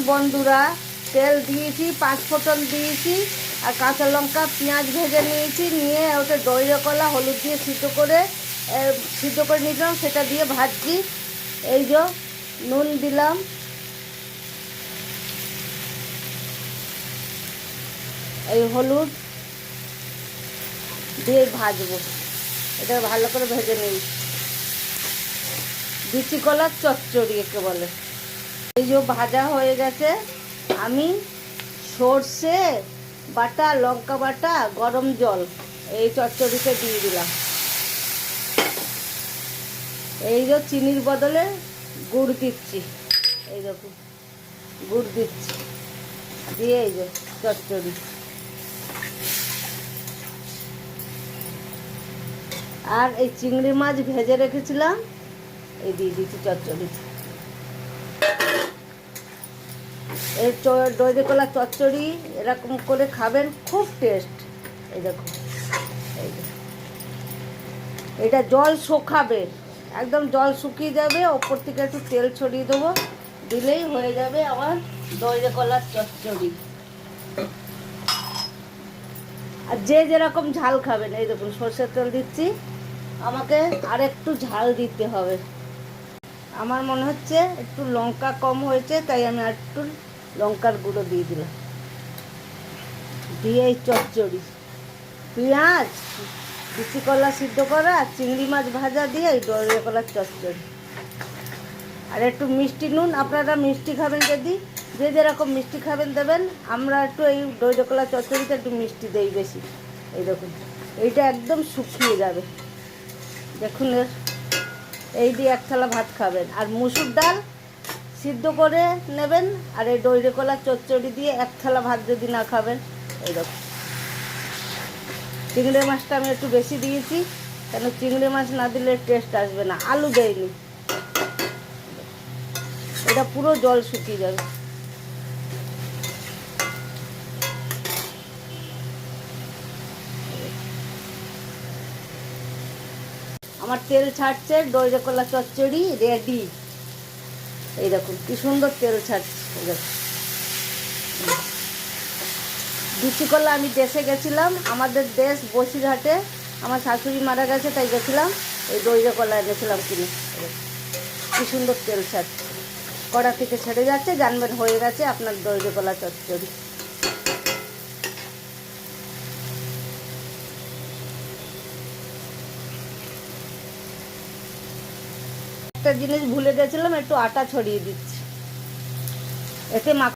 বন্ধুরা, তেল দিয়েছি, 5 ফোঁটন দিয়েছি, আর কাঁচা লঙ্কা পেঁয়াজ ভেজে নিয়েছি, নিয়ে ওটা দইরে কলা হলুদ দিয়ে সিদ্ধ করে নিলাম, সেটা দিয়ে ভাজছি। এই যে নুন দিলাম, এই হলুদ দিয়ে ভাজবো। এটা ভালো করে ভেজে নিই। বিচি কলার চচ্চড়ি একে বলে। এই যে ভাজা হয়ে গেছে, আমি সর্ষে বাটা, লঙ্কা বাটা, গরম জল এই চচ্চড়িতে দিয়ে দিলাম। এই যে চিনির বদলে গুড় দিচ্ছি, এই দেখুন গুড় দিচ্ছি, দিয়ে এই যে চচ্চড়ি। আর এই চিংড়ি মাছ ভেজে রেখেছিলাম, এই দিয়ে দিচ্ছি চচ্চড়িতে। এই দই কলা চচ্চড়ি এরকম করে খাবেন, খুব টেস্ট। এই দেখুন, এই যে এটা জল শুকাবে, একদম জল শুকিয়ে যাবে, ওপর থেকে একটু তেল ছড়িয়ে দেবো, দিলেই হয়ে যাবে আমার দই কলার চচ্চড়ি। আর যে যেরকম ঝাল খাবেন, এই দেখুন সরষের তেল দিচ্ছি, আমাকে আর একটু ঝাল দিতে হবে। আমার মনে হচ্ছে একটু লঙ্কা কম হয়েছে, তাই আমি আর একটু লঙ্কার গুঁড়ো দিয়ে দিলাম। দিয়ে এই চচ্চড়ি, পেঁয়াজ, বিচি কলা সিদ্ধ করা, চিংড়ি মাছ ভাজা দিয়ে এই দই কলার চচ্চড়ি। আর একটু মিষ্টি নুন, আপনারা মিষ্টি খাবেন যদি, যে যেরকম মিষ্টি খাবেন দেবেন। আমরা একটু এই দই কলা চচ্চড়িতে একটু মিষ্টি দেই বেশি। এই দেখুন, এইটা একদম শুকিয়ে যাবে। দেখুন, এই দিয়ে এক থালা ভাত খাবেন। আর মুসুর ডাল সিদ্ধ করে নেবেন, আর এই দই কলা চচ্চড়ি দিয়ে এক থালা ভাত যদি না খাবেন। এই দেখুন, চিংড়ি মাছটা আমি একটু বেশি দিয়েছি, কেন চিংড়ি মাছ না দিলে টেস্ট আসবে না। আলু দেয়নি, এটা পুরো জল শুকিয়ে যাবে। আমার তেল ছাড়ছে, দই কলা চচ্চড়ি রেডি। এই দেখুন কি সুন্দর তেল ছাড়ছে। বিচি কলা আমি দেশে গেছিলাম, আমাদের দেশ বসিরহাটে, আমার শাশুড়ি মারা গেছে, তাই গেছিলাম, এই দই কলা এনেছিলাম কিনে। কি সুন্দর তেল ছাড়ছে, কড়া থেকে ছেড়ে যাচ্ছে, জানবেন হয়ে গেছে আপনার দই কলা চচ্চড়ি। একটা জিনিস ভুলে গেছিলাম, একটু আটা ছড়িয়ে দিচ্ছি, এতে